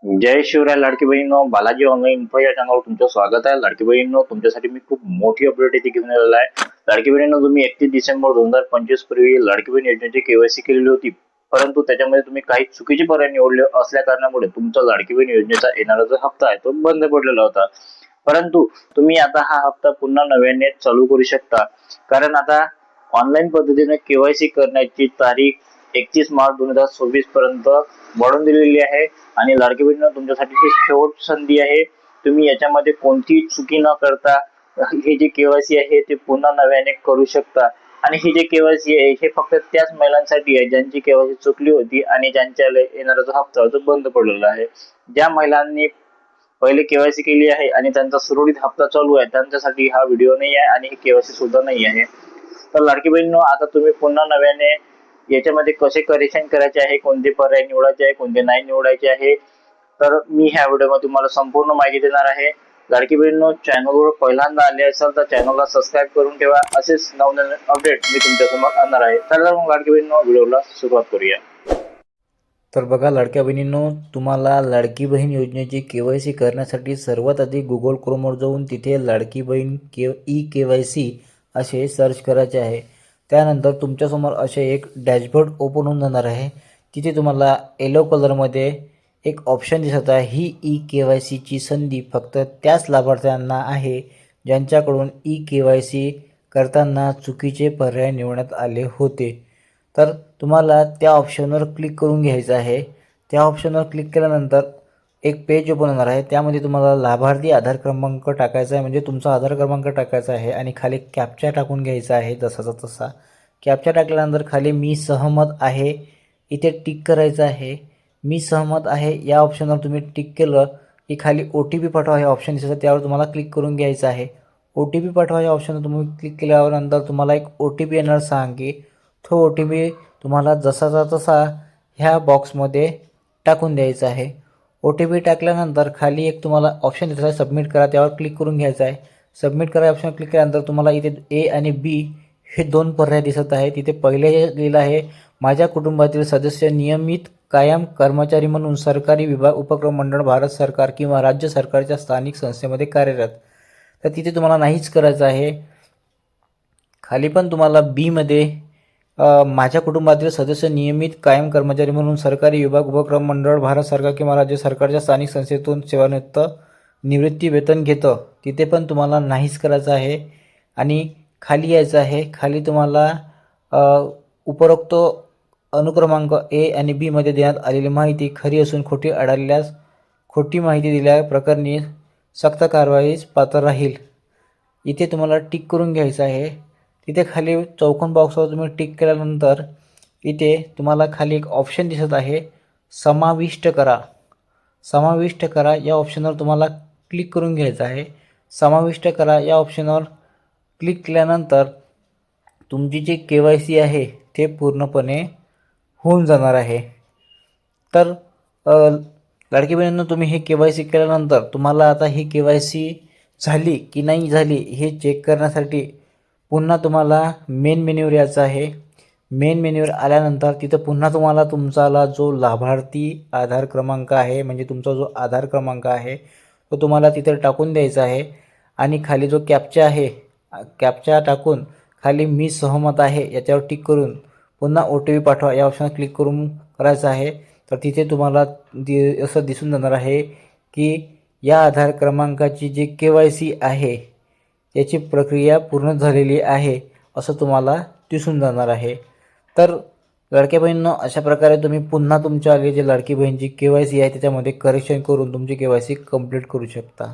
जय शिवराय लाडकी बहिणींनो, Balaji online info या चॅनलवर तुमचं स्वागत आहे. लाडकी बहिणींनो, तुमच्यासाठी मी खूप मोठी अपडेट इथे घेऊन आलेला आहे. लाडकी बहिणींनो, तुम्ही 31 डिसेंबर 2025 पूर्वी लाडकी बहीण योजनेची केवायसी केलेली होती, परंतु त्याच्यामध्ये तुम्ही काही चुकीचे पर्याय निवडले असल्या कारणामुळे तुमचा लाडकी बहीण योजनेचा येणारा जो हप्ता आहे तो बंद पडलेला होता. परंतु तुम्ही आता हा हप्ता पुन्हा नव्याने चालू करू शकता, कारण आता ऑनलाईन पद्धतीने केवायसी करण्याची तारीख 31 मार्च 2026 पर्यंत वाढवून दिलेली आहे. आणि लाडकी बहिणींनो, तुमच्यासाठी ही शेवट संधी आहे. तुम्ही याच्यामध्ये कोणतीही चुकी न करता हे जे केवायसी आहे ते पुन्हा नव्याने करू शकता. आणि ही जे केवायसी आहे हे फक्त त्याच महिलांसाठी आहे ज्यांची केवायसी चुकली होती आणि ज्यांच्या येणारा जो हप्ता तो बंद पडलेला आहे. ज्या महिलांनी पहिले केवायसी केली आहे आणि त्यांचा सुरळीत हप्ता चालू आहे त्यांच्यासाठी हा व्हिडिओ नाही आहे आणि ही केवायसी सुद्धा नाही आहे. तर लाडकी बहिणींनो, आता तुम्ही पुन्हा नव्याने याच्यामध्ये कसे करेक्शन करायचे आहे, कोणते पर्याय निवडायचे आहे, कोणते नाही निवडायचे आहे, तर मी ह्या व्हिडिओमध्ये तुम्हाला संपूर्ण माहिती देणार आहे. लाडकी बहिणींनो, चॅनलवर पहिल्यांदा आले असाल तर चॅनलला सबस्क्राईब करून ठेवा. असेच नवनवीन अपडेट मी तुमच्यासमोर आणणार आहे. तर मग लाडकी बहिणींनो, व्हिडिओला सुरुवात करूया. तर बघा लाडक्या बहिणींनो, तुम्हाला लाडकी बहीण योजनेची केवायसी करण्यासाठी सर्वात आधी गुगल क्रोमवर जाऊन तिथे लाडकी बहीण केवायसी असे सर्च करायचे आहे. त्यानंतर तुमच्यासमोर असे एक डॅशबोर्ड ओपन होऊन जाणार आहे. तिथे तुम्हाला येलो कलरमध्ये एक ऑप्शन दिसत आहे. ही केवायसीची संधी फक्त त्याच लाभार्थ्यांना आहे ज्यांच्याकडून केवायसी करताना चुकीचे पर्याय निवडण्यात आले होते. तर तुम्हाला त्या ऑप्शनवर क्लिक करून घ्यायचं आहे. त्या ऑप्शनवर क्लिक केल्यानंतर एक पेज ओपन होणार आहे. त्यामध्ये तुम्हाला लाभार्थी आधार क्रमांक टाकायचा आहे, म्हणजे तुमचा आधार क्रमांक टाकायचा आहे आणि खाली कॅप्चा टाकून घ्यायचा आहे जसाचा तसा. कॅप्चा टाकल्यानंतर खाली मी सहमत आहे इथे टिक करायचं आहे. मी सहमत आहे या ऑप्शनवर तुम्ही टिक केलं की खाली OTP पाठवा हे ऑप्शन दिसतं, त्यावर तुम्हाला क्लिक करून घ्यायचं आहे. OTP पाठवा या ऑप्शनवर तुम्ही क्लिक केल्यावर नंतर तुम्हाला एक OTP येणार सांगे. तो OTP तुम्हाला जसाचा तसा ह्या बॉक्समध्ये टाकून द्यायचा आहे. OTP टाकल्यानंतर खाली एक तुम्हाला ऑप्शन दिसत आहे सबमिट करा, त्यावर क्लिक करून घ्यायचं आहे. सबमिट करा ऑप्शनवर क्लिक केल्यानंतर तुम्हाला इथे A आणि B हे दोन पर्याय दिसत आहे. तिथे पहिले लिहिलं आहे माझ्या कुटुंबातील सदस्य नियमित कायम कर्मचारी म्हणून सरकारी विभाग, उपक्रम मंडळ, भारत सरकार किंवा राज्य सरकारच्या स्थानिक संस्थेमध्ये कार्यरत. तर तिथे तुम्हाला नाहीच करायचं आहे. खाली पण तुम्हाला B मध्ये माझ्या कुटुंबातील सदस्य नियमित कायम कर्मचारी म्हणून सरकारी विभाग, उपक्रम मंडळ, भारत सरकार किंवा राज्य सरकारच्या स्थानिक संस्थेतून सेवानिवृत्त निवृत्ती वेतन घेतं. तिथे पण तुम्हाला नाहीच करायचं आहे आणि खाली यायचं आहे. खाली तुम्हाला उपरोक्त अनुक्रमांक A आणि B मध्ये देण्यात आलेली माहिती खरी असून खोटी आढळल्यास खोटी माहिती दिल्या प्रकरणी सक्त कारवाईस पात्र राहील. इथे तुम्हाला टिक करून घ्यायचं आहे. तिथे खाली चौकोन बॉक्सवर तुम्ही टिक केल्यानंतर इथे तुम्हाला खाली एक ऑप्शन दिसत आहे समाविष्ट करा. समाविष्ट करा या ऑप्शनवर तुम्हाला क्लिक करून घ्यायचं आहे. समाविष्ट करा या ऑप्शनवर क्लिक केल्यानंतर तुमची जी KYC आहे ते पूर्णपणे होऊन जाणार आहे. तर लाडकी बहिणींनो, तुम्ही हे KYC केल्यानंतर तुम्हाला आता ही KYC झाली की नाही झाली हे चेक करण्यासाठी पुन्हा तुम्हाला मेन मेन्यूवर यायचं आहे. मेन मेन्यूवर आल्यानंतर तिथं पुन्हा तुम्हाला तुमचा जो लाभार्थी आधार क्रमांक आहे, म्हणजे तुमचा जो आधार क्रमांक आहे तो तुम्हाला तिथे टाकून द्यायचा आहे आणि खाली जो कॅप्चा आहे कॅप्चा टाकून खाली मी सहमत आहे याच्यावर टिक करून पुन्हा OTP पाठवा या ऑप्शनवर क्लिक करून करायचं आहे. तर तिथे तुम्हाला असं दिसून जाणार आहे की या आधार क्रमांकाची जी KYC आहे याची प्रक्रिया पूर्ण झालेली आहे असं तुम्हाला दिसून जाणार आहे. तर लाडक्या बहिणींनो, अशा प्रकारे तुम्ही पुन्हा तुमच्या जे लाडकी बहीणची KYC आहे त्याच्यामध्ये करेक्शन करून तुमची KYC कंप्लीट करू शकता.